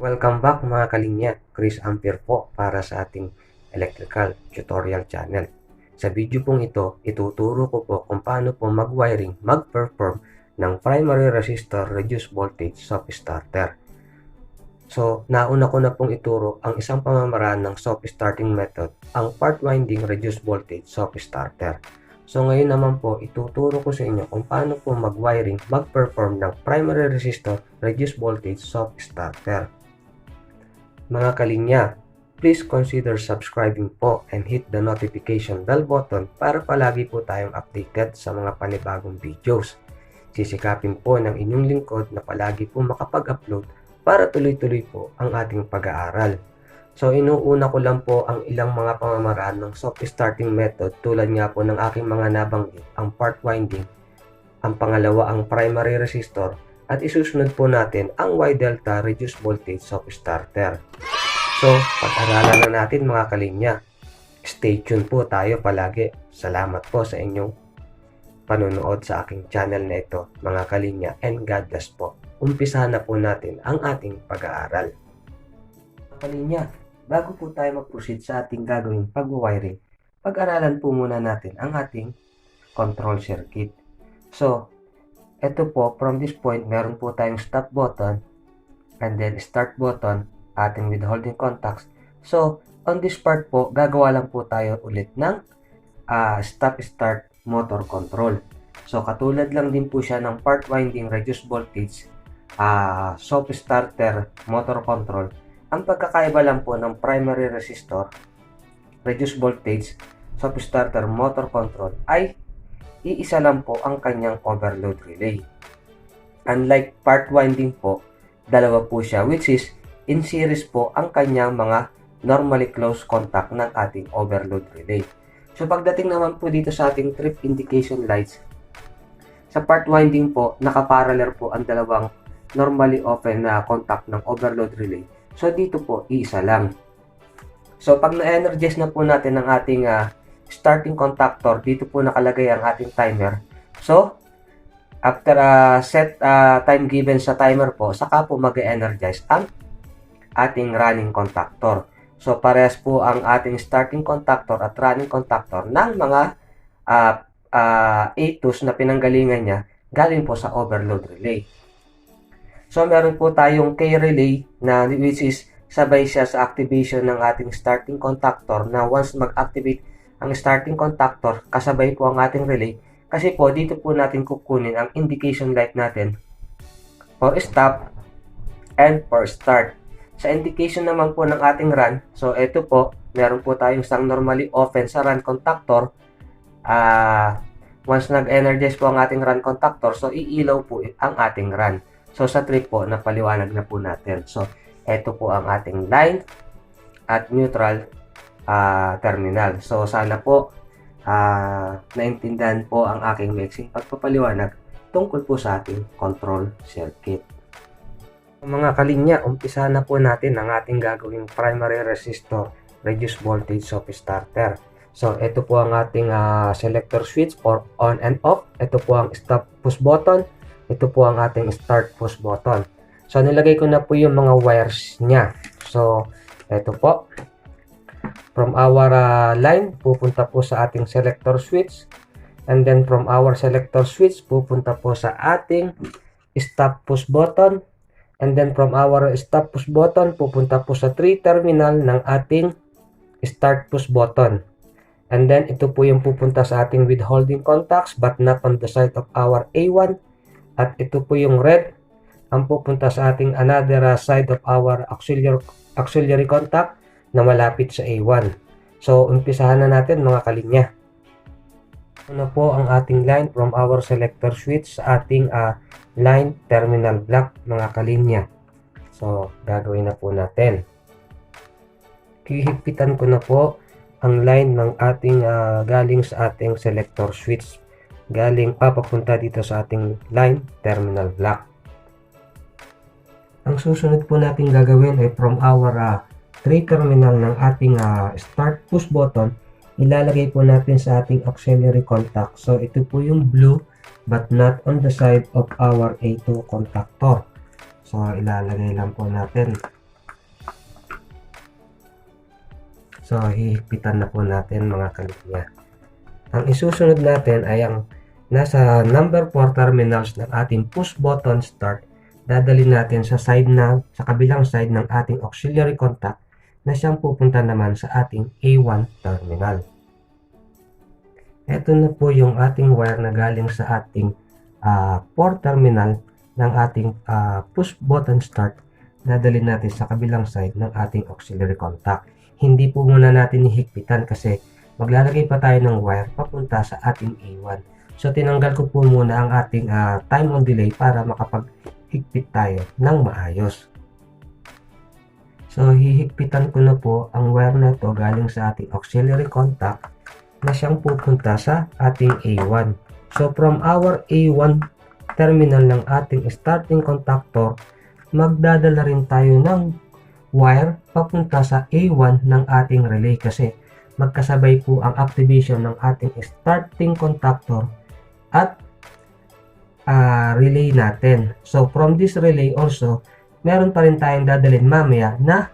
Welcome back mga kalinya, Chris Ampere po para sa ating electrical tutorial channel. Sa video pong ito, ituturo ko po kung paano po mag-wiring, mag-perform ng primary resistor reduced voltage soft starter. So, nauna ko na pong ituro ang isang pamamaraan ng soft starting method, ang part winding reduced voltage soft starter. So, ngayon naman po, ituturo ko sa inyo kung paano po mag-wiring, mag-perform ng primary resistor reduced voltage soft starter. Mga kalinya, please consider subscribing po and hit the notification bell button para palagi po tayong updated sa mga panibagong videos. Sisikapin po ng inyong lingkod na palagi po makapag-upload para tuloy-tuloy po ang ating pag-aaral. So inuuna ko lang po ang ilang mga pamamaraan ng soft starting method tulad nga po ng aking mga nabanggit, ang part winding, ang pangalawa ang primary resistor, at isusunod po natin ang Y delta reduced voltage soft starter. So, pag-aralan na natin mga kalinya. Stay tuned po tayo palagi. Salamat po sa inyong panonood sa aking channel na ito mga kalinya, and God bless po. Umpisahan na po natin ang ating pag-aaral. Mga kalinya, bago po tayo mag-proceed sa ating gagawing pag-wiring, pag-aralan po muna natin ang ating control circuit. So, ito po, from this point, meron po tayong stop button and then start button, ating withholding contacts. So, on this part po, gagawa lang po tayo ulit ng stop-start motor control. So, katulad lang din po siya ng part winding reduced voltage soft starter motor control. Ang pagkakaiba lang po ng primary resistor reduced voltage soft starter motor control ay iisa lang po ang kanyang overload relay. Unlike part winding po, dalawa po siya, which is in series po ang kanyang mga normally close contact ng ating overload relay. So pagdating naman po dito sa ating trip indication lights, sa part winding po, nakaparallel po ang dalawang normally open na contact ng overload relay. So dito po, iisa lang. So pag na-energize na po natin ang ating starting contactor, dito po nakalagay ang ating timer. So, after set time given sa timer po, saka po mag-energize ang ating running contactor. So, parehas po ang ating starting contactor at running contactor ng mga A2s na pinanggalingan niya galing po sa overload relay. So, meron po tayong K-relay na which is sabay siya sa activation ng ating starting contactor na once mag-activate ang starting contactor, kasabay po ang ating relay kasi po dito po natin kukunin ang indication light natin for stop and for start. Sa indication naman po ng ating run, so ito po, meron po tayong isang normally open sa run contactor. Once nag-energize po ang ating run contactor, so iilaw po ang ating run. So sa trip po, napaliwanag na po natin. So ito po ang ating line at neutral terminal. So sana po naintindihan po ang aking mixing pagpapaliwanag tungkol po sa ating control circuit. Mga kalinya, umpisa na po natin ang ating gagawing primary resistor reduced voltage soft starter. So ito po ang ating selector switch for on and off. Ito po ang stop push button. Ito po ang ating start push button. So nilagay ko na po yung mga wires niya. So ito po, from our line, pupunta po sa ating selector switch. And then from our selector switch, pupunta po sa ating stop push button. And then from our stop push button, pupunta po sa 3 terminal ng ating start push button. And then ito po yung pupunta sa ating withholding contacts but not on the side of our A1. At ito po yung red, ang pupunta sa ating another side of our auxiliary contact na malapit sa A1. So, umpisahan na natin mga kalinya. Ito po ang ating line from our selector switch sa ating line terminal block mga kalinya. So, gagawin na po natin. Hihipitan ko na po ang line ng ating galing sa ating selector switch. Galing papunta dito sa ating line terminal block. Ang susunod po natin gagawin ay from our 3 terminal ng ating start push button, ilalagay po natin sa ating auxiliary contact. So ito po yung blue but not on the side of our A2 contactor. So ilalagay lang po natin So, hihigpitan na po natin mga kalinya. Ang isusunod natin ay ang nasa number 4 terminals ng ating push button start. Dadalhin natin sa kabilang side ng ating auxiliary contact na siyang pupunta naman sa ating A1 terminal. Ito na po yung ating wire na galing sa ating 4 terminal ng ating push button start. Dadalhin natin sa kabilang side ng ating auxiliary contact. Hindi po muna natin hihigpitan kasi maglalagay pa tayo ng wire papunta sa ating A1. So tinanggal ko po muna ang ating time on delay para makapaghigpit tayo ng maayos. So hihigpitan ko na po ang wire na to galing sa ating auxiliary contact na siyang pupunta sa ating A1. So from our A1 terminal ng ating starting contactor, magdadala rin tayo ng wire papunta sa A1 ng ating relay kasi magkasabay po ang activation ng ating starting contactor at relay natin. So from this relay also, meron pa rin tayong dadalhin mamaya na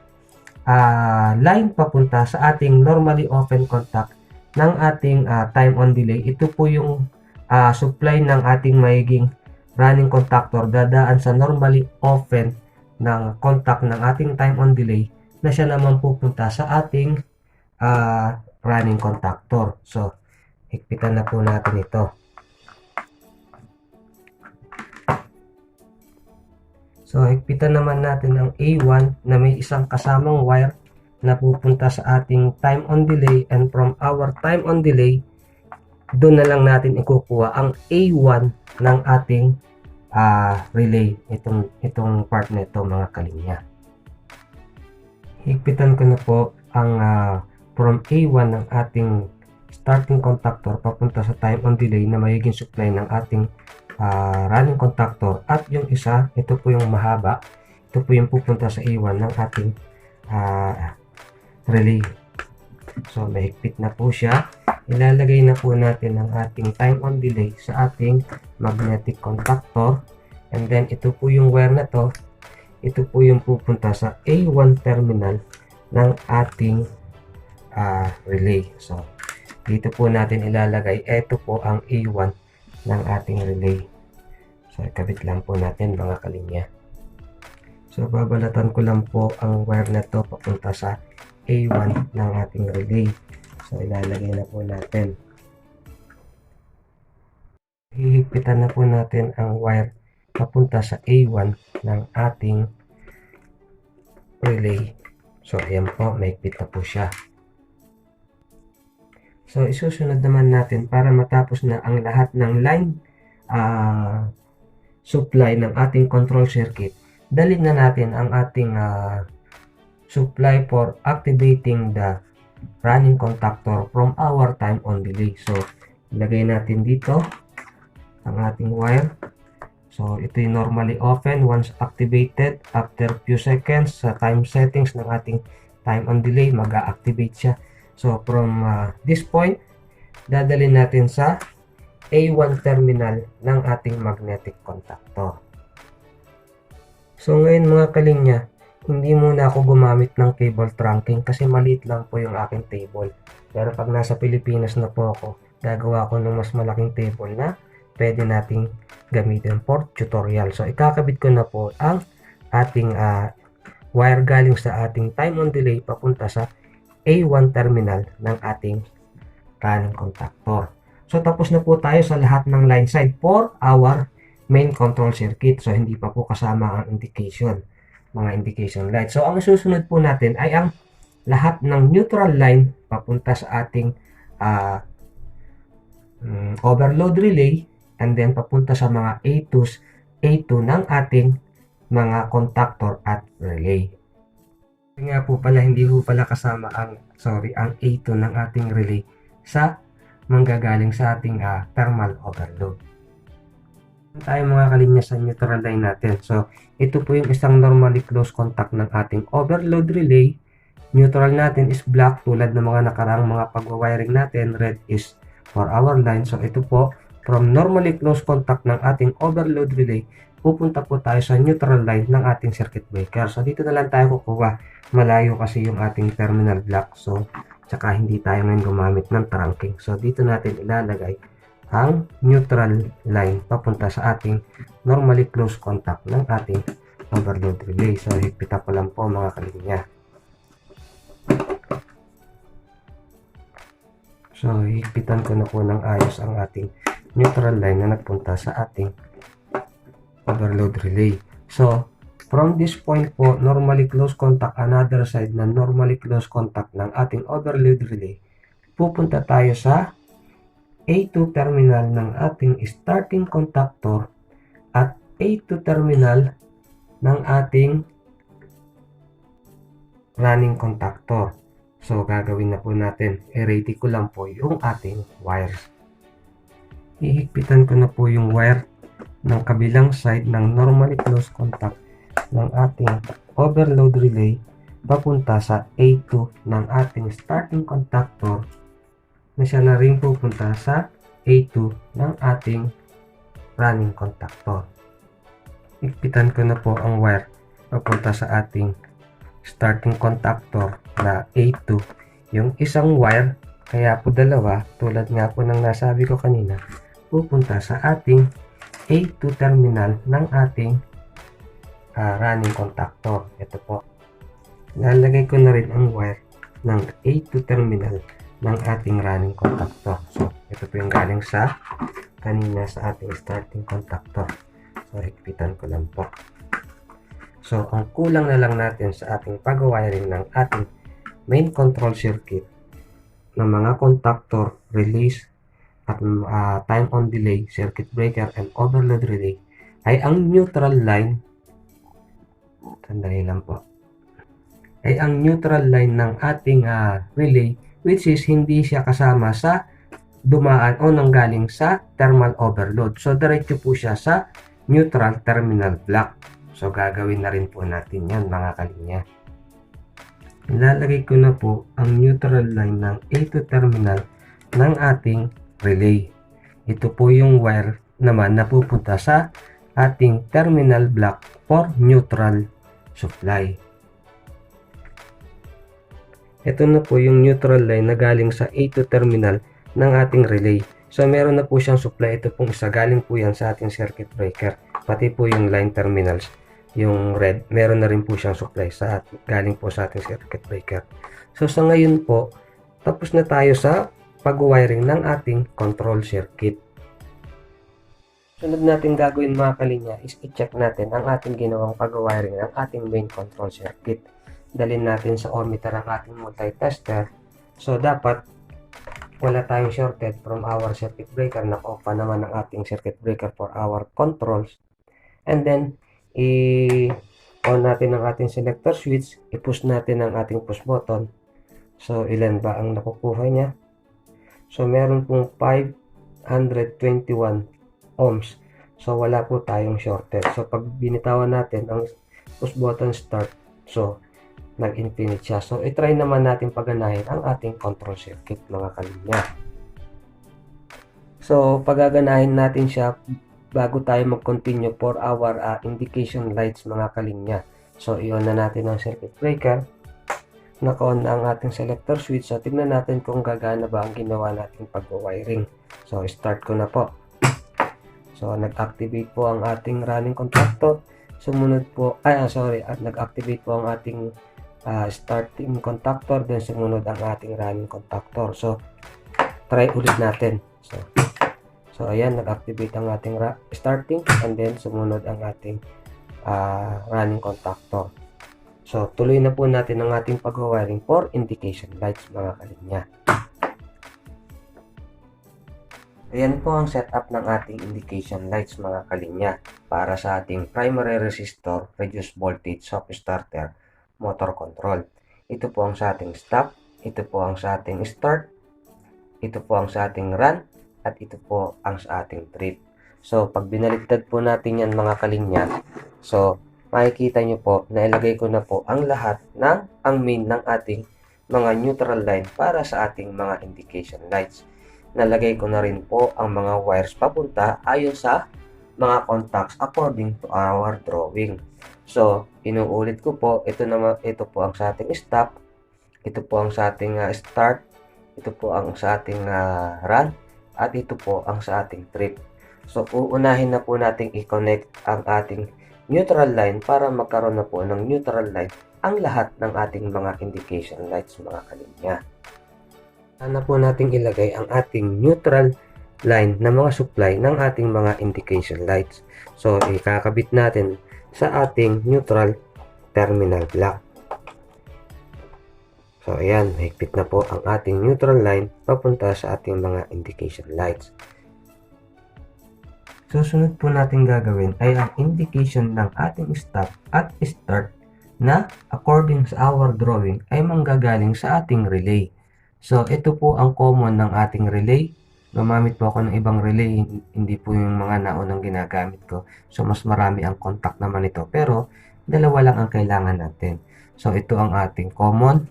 line papunta sa ating normally open contact ng ating time on delay. Ito po yung supply ng ating magiging running contactor dadaan sa normally open ng contact ng ating time on delay na siya naman pupunta sa ating running contactor. So higpitan na po natin ito. So higpitan naman natin ang A1 na may isang kasamang wire na pupunta sa ating time on delay, and from our time on delay, doon na lang natin ikukuha ang A1 ng ating relay, itong part na ito mga kalinya. Higpitan ko na po ang from A1 ng ating starting contactor papunta sa time on delay na magiging supply ng ating running contactor, at yung isa, ito po yung mahaba, ito po yung pupunta sa A1 ng ating relay. So mahigpit na po siya. Ilalagay na po natin ang ating time on delay sa ating magnetic contactor, and then ito po yung wire na to, ito po yung pupunta sa A1 terminal ng ating relay. So dito po natin ilalagay, ito po ang A1 ng ating relay. So ikabit lang po natin mga kalinya. So babalatan ko lang po ang wire na to papunta sa A1 ng ating relay. So ilalagay na po natin. Hihigpitan na po natin ang wire papunta sa A1 ng ating relay. So ayan po, mahigpit na po siya. So isusunod naman natin para matapos na ang lahat ng line supply ng ating control circuit. Dalhin na natin ang ating supply for activating the running contactor from our time on delay. So ilagay natin dito ang ating wire. So ito yung normally open. Once activated, after few seconds sa time settings ng ating time on delay, mag-activate siya. So from this point, dadalhin natin sa A1 terminal ng ating magnetic contactor. So ngayon mga kalinya, hindi muna ako gumamit ng cable trunking kasi maliit lang po yung aking table. Pero pag nasa Pilipinas na po ako, gagawa ko ng mas malaking table na pwede nating gamitin for tutorial. So ikakabit ko na po ang ating wire galing sa ating time on delay papunta sa A1 terminal ng ating running contactor. So tapos na po tayo sa lahat ng line side for our main control circuit. So hindi pa po kasama ang indication, mga indication light. So ang susunod po natin ay ang lahat ng neutral line papunta sa ating overload relay, and then papunta sa mga A2 ng ating mga contactor at relay. Nga po pala, hindi po pala kasama ang A2 ng ating relay sa manggagaling sa ating thermal overload. Tayo mga kalinya sa neutral line natin. So ito po yung isang normally close contact ng ating overload relay. Neutral natin is black tulad ng mga nakaraang mga pagwawiring natin. Red is for our line. So ito po, from normally close contact ng ating overload relay, pupunta po tayo sa neutral line ng ating circuit breaker. So, dito na lang tayo kukuha. Malayo kasi yung ating terminal block. So, tsaka hindi tayo ngayon gumamit ng trunking. So, dito natin ilalagay ang neutral line papunta sa ating normally close contact ng ating overload relay. So, higpitan ko lang po mga kalinya. So, higpitan ko na po ng ayos ang ating neutral line na nagpunta sa ating overload relay. So, from this point po, normally close contact, another side na normally close contact ng ating overload relay, pupunta tayo sa A2 terminal ng ating starting contactor at A2 terminal ng ating running contactor. So, gagawin na po natin. I-ready ko lang po yung ating wires. Ihigpitan ko na po yung wire ng kabilang side ng normally close contact ng ating overload relay papunta sa A2 ng ating starting contactor na siya na rin pupunta sa A2 ng ating running contactor. Higpitan ko na po ang wire papunta sa ating starting contactor na A2. Yung isang wire, kaya po dalawa, tulad nga po ng nasabi ko kanina, pupunta sa ating A2 terminal ng ating running contactor. Ito po. Lalagay ko na rin ang wire ng A2 terminal ng ating running contactor. So, ito po yung galing sa kanina sa ating starting contactor. So, higpitan ko lang po. So, ang kulang na lang natin sa ating pag-wiring ng ating main control circuit ng mga contactor, release, at time on delay, circuit breaker, and overload relay ay ang neutral line. Sandali lang po. Ay ang neutral line ng ating relay, which is hindi siya kasama sa dumaan o nanggaling sa thermal overload. So, diretso po siya sa neutral terminal block. So, gagawin na rin po natin yan mga kalinya. Ilalagay ko na po ang neutral line ng A2 terminal ng ating relay. Ito po yung wire naman na pupunta sa ating terminal block for neutral supply. Ito na po yung neutral line na galing sa A2 terminal ng ating relay. So, meron na po siyang supply. Ito pong isa, galing po yan sa ating circuit breaker. Pati po yung line terminals, yung red, meron na rin po siyang supply sa galing po sa ating circuit breaker. So, sa ngayon po, tapos na tayo sa pag-wiring ng ating control circuit. Sunod natin gagawin mga kalinya is i-check natin ang ating ginawang pag-wiring ng ating main control circuit. Dalhin natin sa ohmmeter ang ating multitester. So, dapat wala tayong shorted from our circuit breaker. Naka-off pa naman ang ating circuit breaker for our controls. And then, i-on natin ang ating selector switch. I-push natin ang ating push button. So, ilan ba ang nakukuha niya? So, meron pong 521 ohms. So, wala po tayong shorted. So, pag binitawan natin ang push button start, so, nag-infinite siya. So, i-try naman natin paganahin ang ating control circuit, mga kalinya. So, pagaganahin natin siya bago tayo mag-continue for our indication lights, mga kalinya. So, i-on na natin ang circuit breaker. Naka-on na ang ating selector switch. So, tignan natin kung gagana ba ang ginawa nating pag-wiring. So, start ko na po. So, nag-activate po ang ating running contactor. Sumunod po, nag-activate po ang ating starting contactor. Then, sumunod ang ating running contactor. So, try ulit natin. So ayan, nag-activate ang ating starting and then sumunod ang ating running contactor. So, tuloy na po natin ang ating pag-wiring for indication lights, mga kalinya. Ayan po ang setup ng ating indication lights, mga kalinya, para sa ating primary resistor, reduced voltage, soft starter, motor control. Ito po ang sa ating stop, ito po ang sa ating start, ito po ang sa ating run, at ito po ang sa ating trip. So, pag binaliktad po natin yan, mga kalinya, so, makikita nyo po na ilagay ko na po ang lahat ng main ng ating mga neutral line para sa ating mga indication lights. nalagay ko na rin po ang mga wires papunta ayon sa mga contacts according to our drawing. So, inuulit ko po, ito po ang sa ating stop, ito po ang sa ating start, ito po ang sa ating run, at ito po ang sa ating trip. So, uunahin na po nating i-connect ang ating neutral line para magkaroon na po ng neutral line ang lahat ng ating mga indication lights, mga kalinya. Sana po nating ilagay ang ating neutral line na mga supply ng ating mga indication lights. So, ikakabit natin sa ating neutral terminal block. So, ayan, mahigpit na po ang ating neutral line papunta sa ating mga indication lights. Susunod po natin gagawin ay ang indication ng ating stop at start na according sa our drawing ay manggagaling sa ating relay. So, ito po ang common ng ating relay. Gumamit po ako ng ibang relay, hindi po yung mga naunang ginagamit ko. So, mas marami ang contact naman ito. Pero, dalawa lang ang kailangan natin. So, ito ang ating common.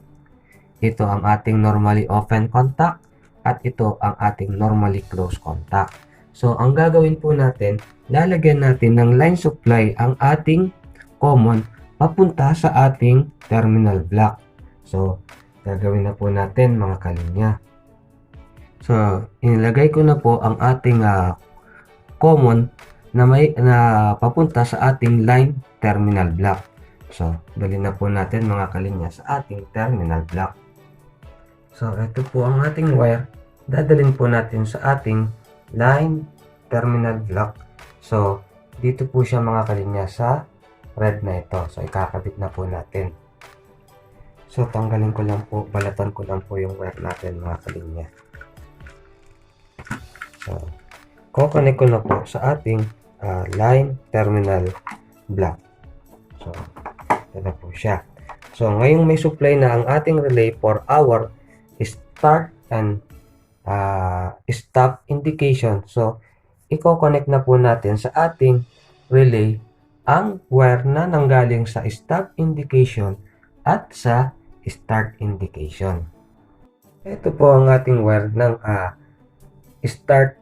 Ito ang ating normally open contact. At ito ang ating normally closed contact. So, ang gagawin po natin, lalagyan natin ng line supply ang ating common papunta sa ating terminal block. So, gagawin na po natin mga kalinya. So, inilagay ko na po ang ating common na papunta sa ating line terminal block. So, dali na po natin mga kalinya sa ating terminal block. So, ito po ang ating wire. Dadalhin po natin sa ating line terminal block. So, dito po siya mga kalinya sa red na ito. So, ikakabit na po natin. So, tanggalin ko lang po, balatan ko lang po yung wire natin mga kalinya. So, kukonek ko na po sa ating line terminal block. So, ito na po siya. So, ngayong may supply na ang ating relay for our start and stop indication. So, i-connect na po natin sa ating relay ang wire na nanggaling sa stop indication at sa start indication. Ito po ang ating wire ng start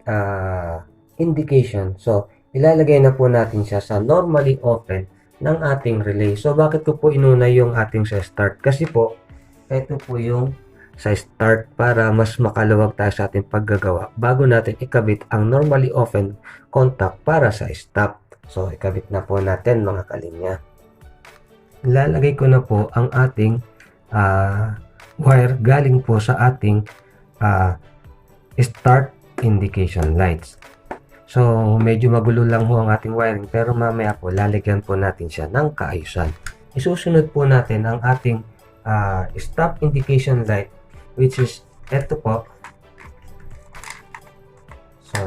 indication. So, ilalagay na po natin siya sa normally open ng ating relay. So, bakit ko po inuna yung ating sa start? Kasi po, ito po yung sa start para mas makaluwag tayo sa ating paggagawa bago natin ikabit ang normally open contact para sa stop. So, ikabit na po natin mga kalinya. Ilalagay ko na po ang ating wire galing po sa ating start indication lights. So, medyo magulo lang po ang ating wiring pero mamaya po lalagyan po natin siya ng kaayusan. Isusunod po natin ang ating stop indication light, which is ito po. So,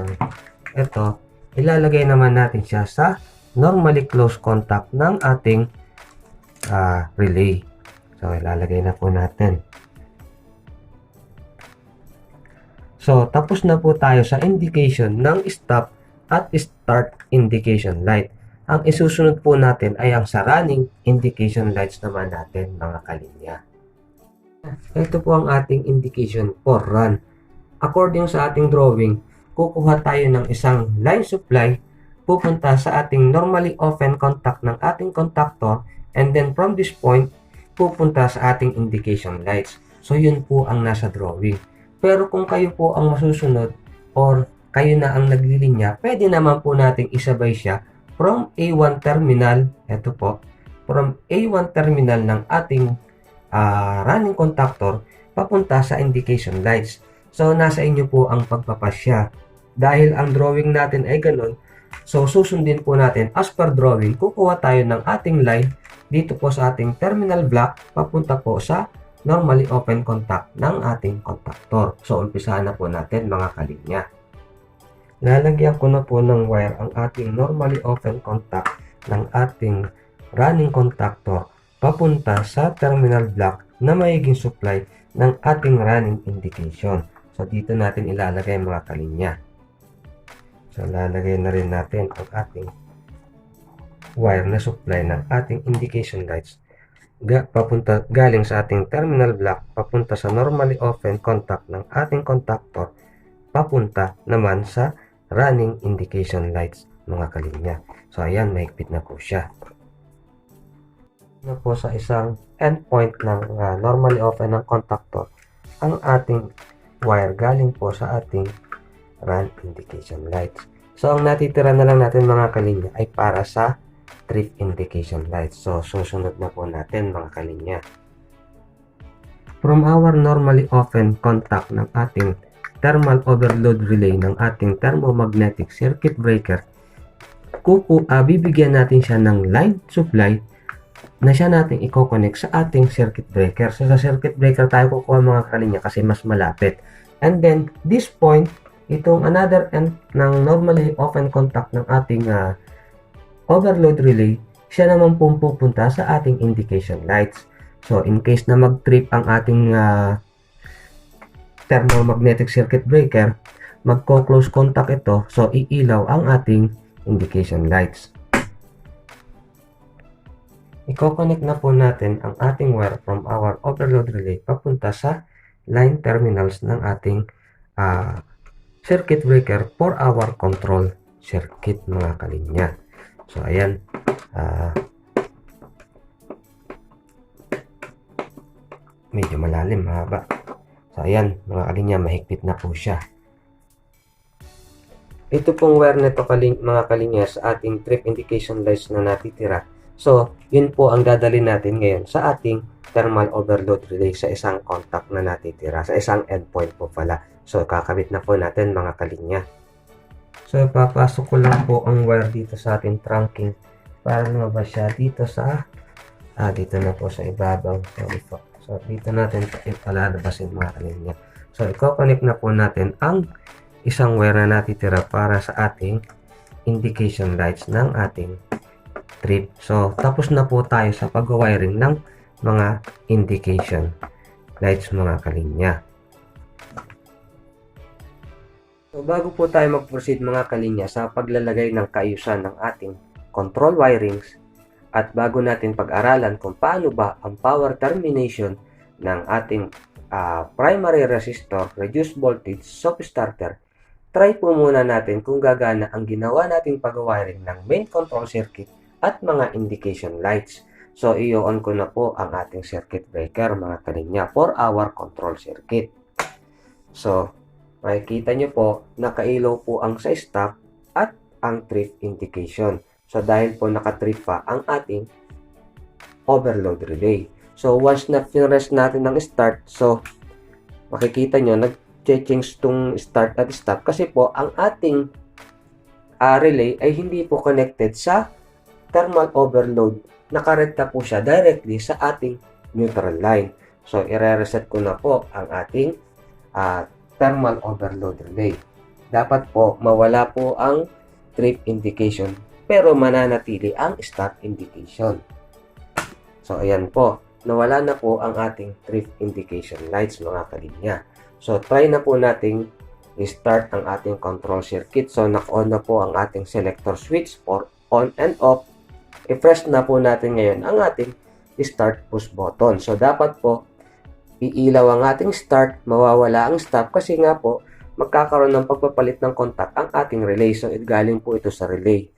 ito, ilalagay naman natin siya sa normally closed contact ng ating relay. So, ilalagay na po natin. So, tapos na po tayo sa indication ng stop at start indication light. Ang isusunod po natin ay ang sa running indication lights naman natin mga kalinya. Ito po ang ating indication for run. According sa ating drawing, kukuha tayo ng isang line supply, pupunta sa ating normally open contact ng ating contactor, and then from this point, pupunta sa ating indication lights. So, yun po ang nasa drawing. Pero kung kayo po ang masusunod or kayo na ang naglilinya, pwede naman po nating isabay siya from A1 terminal, ito po, from A1 terminal ng ating running contactor papunta sa indication lights. So, nasa inyo po ang pagpapasya. Dahil ang drawing natin ay ganun, so susundin po natin as per drawing, kukuha tayo ng ating line dito po sa ating terminal block papunta po sa normally open contact ng ating contactor. So, umpisahan na po natin mga kalinya. Lalagyan ko na po ng wire ang ating normally open contact ng ating running contactor papunta sa terminal block na mayiging supply ng ating running indication. So, dito natin ilalagay mga kalinya. So, lalagay na rin natin ang ating wire na supply ng ating indication lights galing sa ating terminal block papunta sa normally open contact ng ating contactor papunta naman sa running indication lights mga kalinya. So ayan, mahigpit na po siya. Na po sa isang endpoint ng normally open ng contactor ang ating wire galing po sa ating run indication lights. So ang natitira na lang natin mga kalinya ay para sa trip indication lights. So susunod na po natin mga kalinya. From our normally open contact ng ating thermal overload relay ng ating thermomagnetic circuit breaker, bibigyan natin siya ng line supply na siya natin i-connect sa ating circuit breaker. So sa circuit breaker tayo kukuha mga kalinya kasi mas malapit. And then this point, itong another end ng normally open contact ng ating overload relay, siya naman pong pupunta sa ating indication lights. So in case na mag-trip ang ating thermomagnetic circuit breaker, magko-close contact ito, so iilaw ang ating indication lights. I-connect na po natin ang ating wire from our overload relay papunta sa line terminals ng ating circuit breaker for our control circuit mga kalinya. So ayan, medyo malalim, mahaba. So ayan mga kalinya, mahigpit na po siya. Ito pong wire nito mga kalinya sa ating trip indication lights na natitira. So yun po ang dadalhin natin ngayon sa ating thermal overload relay sa isang contact na natitira, sa isang endpoint po pala. So kakabit na po natin mga kalinya. So papasok ko lang po ang wire dito sa ating trunking para lumabas siya dito sa dito na po sa ibabaw. Sorry po. So dito natin ipalalabasin mga kalinya. So i-connect na po natin ang isang wire na natitira para sa ating indication lights ng ating trip. So tapos na po tayo sa pag-wiring ng mga indication lights mga kalinya. So bago po tayo mag-proceed mga kalinya sa paglalagay ng kaayusan ng ating control wirings, at bago natin pag-aralan kung paano ba ang power termination ng ating primary resistor, reduced voltage, soft starter, try po muna natin kung gagana ang ginawa nating pag-wiring ng main control circuit at mga indication lights. So i-on ko na po ang ating circuit breaker mga kalinya for our control circuit. So makikita nyo po, nakailaw po ang sa stop at ang trip indication. So dahil po nakatrip pa ang ating overload relay. So once na pinrest natin ng start, so makikita nyo nag-change tong start at stop kasi po ang ating relay ay hindi po connected sa thermal overload. Nakarekta po siya directly sa ating neutral line. So i-reset ko na po ang ating thermal overload relay. Dapat po mawala po ang trip indication pero mananatili ang start indication. So ayan po, nawala na po ang ating trip indication lights mga kalinya. So try na po nating i-start ang ating control circuit. So naka-on na po ang ating selector switch for on and off. I-press na po natin ngayon ang ating start push button. So dapat po iilaw ang ating start, mawawala ang stop kasi nga po magkakaroon ng pagpapalit ng contact ang ating relay. So galing po ito sa relay.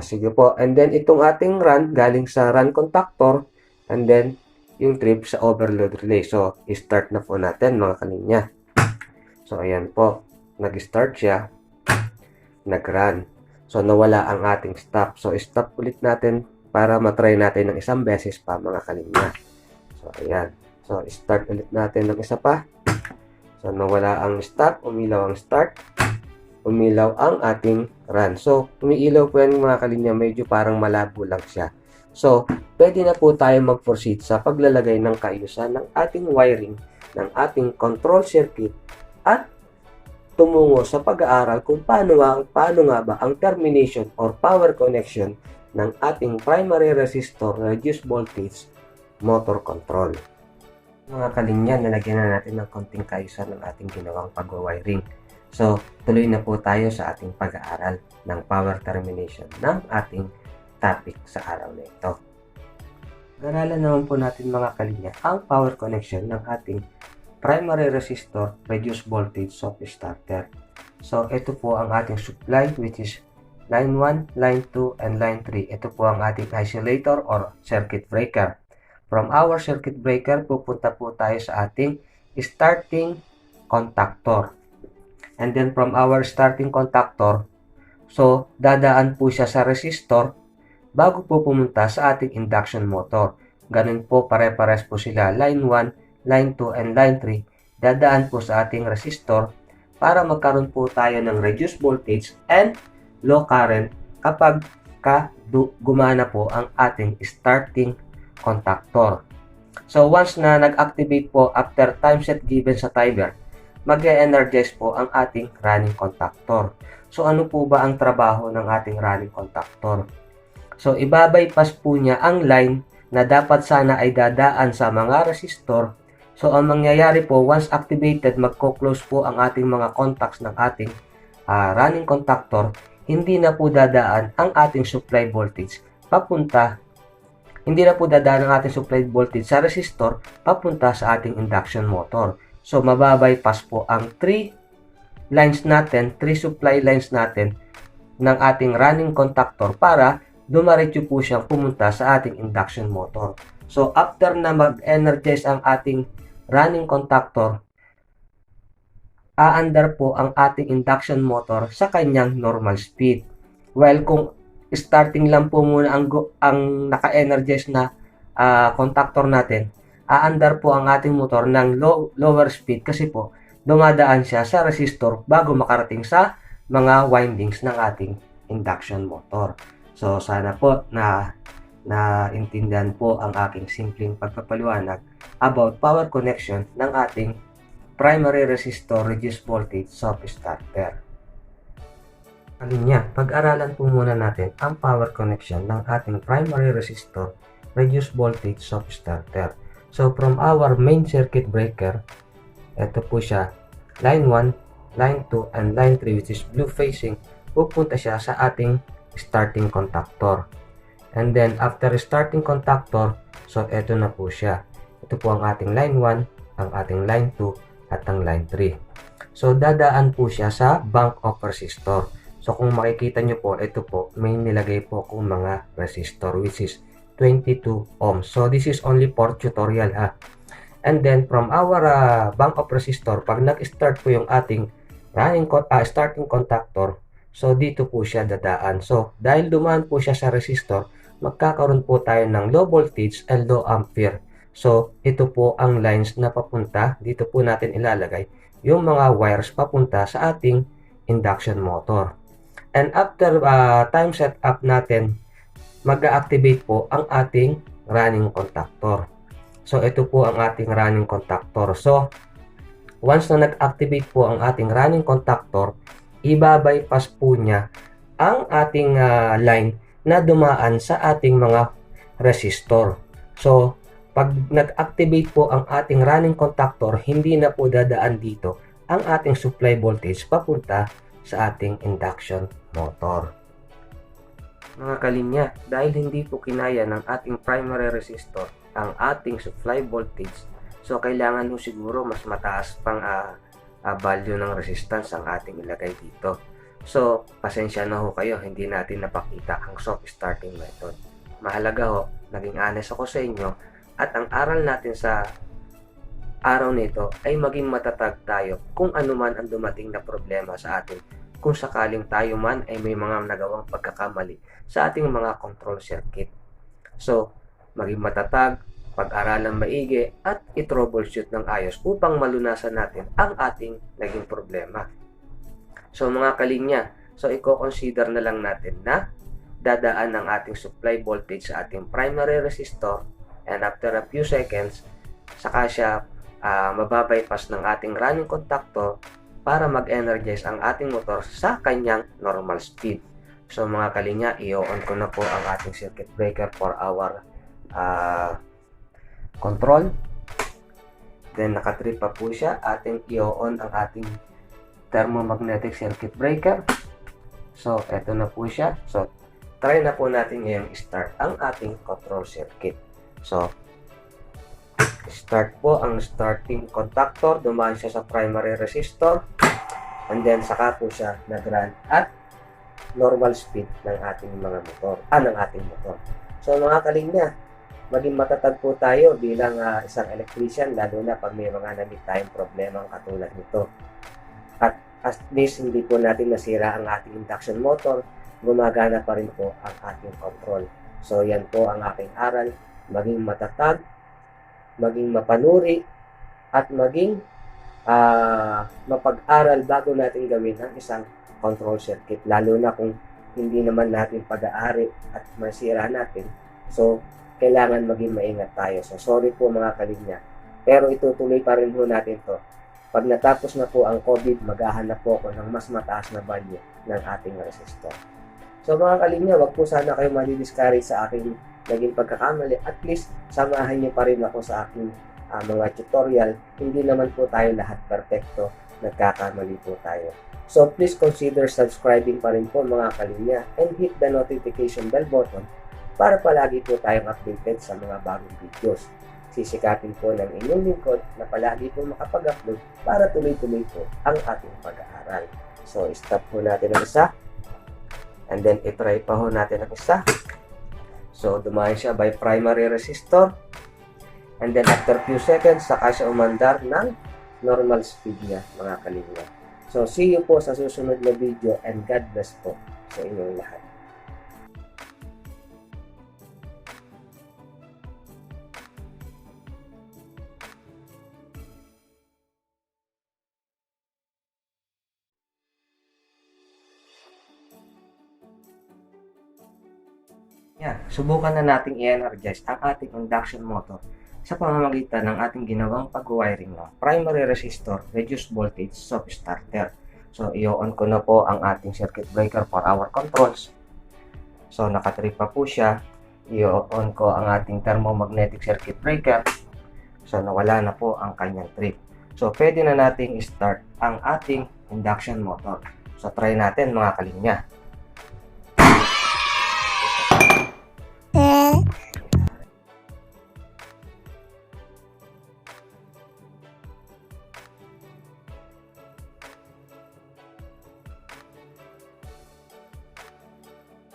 Sige po. And then itong ating run galing sa run contactor and then yung trip sa overload relay. So i-start na po natin mga kalinya. So ayan po, nag-start siya, nag-run. So nawala ang ating stop. So stop ulit natin para matry natin ng isang beses pa mga kalinya. So ayan. So start ulit natin ng isa pa. So nawala ang stop, umilaw ang start, umilaw ang ating run. So umiilaw po yan mga kalinya, medyo parang malabo lang siya. So pwede na po tayo mag-proceed sa paglalagay ng kaayusan ng ating wiring ng ating control circuit at tumungo sa pag-aaral kung paano nga ba ang termination or power connection ng ating primary resistor reduced voltage motor control. Mga kalinya, nalagyan na natin ng konting kaayusan ng ating ginawang pag-wiring. So, tuloy na po tayo sa ating pag-aaral ng power termination ng ating topic sa araw na ito. Pag-aralan naman po natin mga kalinya ang power connection ng ating primary resistor, reduce voltage, soft starter. So, ito po ang ating supply, which is line 1, line 2, and line 3. Ito po ang ating isolator or circuit breaker. From our circuit breaker, pupunta po tayo sa ating starting contactor. And then from our starting contactor, so dadaan po siya sa resistor bago po pumunta sa ating induction motor. Ganun po, pare-pares po sila. Line 1, line 2, and line 3, dadaan po sa ating resistor para magkaroon po tayo ng reduced voltage and low current kapag gumana po ang ating starting contactor. So once na nag-activate po after time set given sa timer, mag-energize po ang ating running contactor. So ano po ba ang trabaho ng ating running contactor? So ibabypass po niya ang line na dapat sana ay dadaan sa mga resistor. So ang mangyayari po, once activated, magko-close po ang ating mga contacts ng ating running contactor. Hindi na po dadaan ang ating supply voltage papunta. Hindi na po dadaan ang ating supply voltage sa resistor papunta sa ating induction motor. So mababypass po ang 3 lines natin, 3 supply lines natin ng ating running contactor para dumiretso po siyang pumunta sa ating induction motor. So after na mag-energize ang ating running contactor, aandar po ang ating induction motor sa kanyang normal speed. Well, kung starting lang po muna ang naka-energize na contactor natin, aandar po ang ating motor ng lower speed kasi po dumadaan siya sa resistor bago makarating sa mga windings ng ating induction motor. So sana po na naintindihan po ang aking simpleng pagpapaliwanag about power connection ng ating primary resistor reduced voltage soft starter. Pag-aralan po muna natin ang power connection ng ating primary resistor reduced voltage soft starter. So from our main circuit breaker, ito po siya, line 1, line 2, and line 3, which is blue facing, pupunta siya sa ating starting contactor. And then after starting contactor, so ito na po siya. Ito po ang ating line 1, ang ating line 2, at ang line 3. So dadaan po siya sa bank of resistor. So kung makikita nyo po, ito po, may nilagay po kung mga resistor, which is 22 ohms. So this is only for tutorial ha. And then from our bank of resistor, pag nag-start po yung ating starting contactor, so dito po siya dadaan. So dahil dumaan po siya sa resistor, magkakaroon po tayo ng low voltage and low ampere. So ito po ang lines na papunta, dito po natin ilalagay yung mga wires papunta sa ating induction motor. And after time set up natin, mag-activate po ang ating running contactor. So ito po ang ating running contactor. So once na nag-activate po ang ating running contactor, ibabypass po niya ang ating line na dumaan sa ating mga resistor. So pag nag-activate po ang ating running contactor, hindi na po dadaan dito ang ating supply voltage papunta sa ating induction motor. Mga kalinya, dahil hindi po kinaya ng ating primary resistor ang ating supply voltage, so kailangan po siguro mas mataas pang value ng resistance ang ating ilagay dito. So pasensya na ho kayo, hindi natin napakita ang soft starting method. Mahalaga ho, naging honest ako sa inyo, at ang aral natin sa araw nito ay maging matatag tayo kung ano man ang dumating na problema sa atin, kung sakaling tayo man ay may mga nagawang pagkakamali sa ating mga control circuit. So maging matatag, pag-aralan maigi, at i-troubleshoot ng ayos upang malunasan natin ang ating naging problema. So mga kalinya, so i-consider na lang natin na dadaan ang ating supply voltage sa ating primary resistor, and after a few seconds, saka siya mababypass ng ating running contactor para mag-energize ang ating motor sa kanyang normal speed. So mga kalinya, i-on ko na po ang ating circuit breaker for our control. Then nakatrip pa po siya, ating i-on ang ating thermomagnetic circuit breaker. So eto na po siya. So try na po natin ngayong start ang ating control circuit. So start po ang starting contactor, dumaan siya sa primary resistor, and then saka po siya nag-run at normal speed ng ating mga motor, ng ating motor. So mga kalinya, maging matatag po tayo bilang isang electrician, lalo na pag may mga namit tayong problema katulad nito. At at least hindi po natin nasira ang ating induction motor, gumagana pa rin po ang ating control. So yan po ang aking aral, maging matatag, maging mapanuri, at maging mapag-aral bago natin gawin ang isang control circuit, lalo na kung hindi naman natin pag-aari at masira natin. So kailangan maging maingat tayo. So sorry po mga kalinya, pero itutuloy pa rin po natin to. Pag natapos na po ang COVID, maghahanap po ako ng mas mataas na value ng ating resistor. So mga kalinya, wag po sana kayo madi-discourage sa aking naging pagkakamali. At least samahan niyo pa rin ako sa aking mga tutorial. Hindi naman po tayo lahat perfecto, nagkakamali po tayo. So please consider subscribing pa rin po mga kalinya, and hit the notification bell button para palagi po tayong updated sa mga bagong videos. Sisikapin po ng inyong lingkod na palagi po makapag-upload para tuloy-tuloy po ang ating pag-aaral. So stop po natin ang isa, and then itry pa ho natin ang isa. So dumaan siya by primary resistor, and then after few seconds saka siya umandar ng normal speed niya mga kalinya. So see you po sa susunod na video, and God bless po sa inyong lahat. Yan, subukan na nating i-energize ang ating induction motor sa pamamagitan ng ating ginawang pag-wiring ng primary resistor, reduced voltage, soft starter. So, i-on ko na po ang ating circuit breaker for our controls. So, nakatrip pa po siya. I-on ko ang ating thermomagnetic circuit breaker. So, nawala na po ang kanyang trip. So, pwede na nating i-start ang ating induction motor. So, try natin mga kalinya.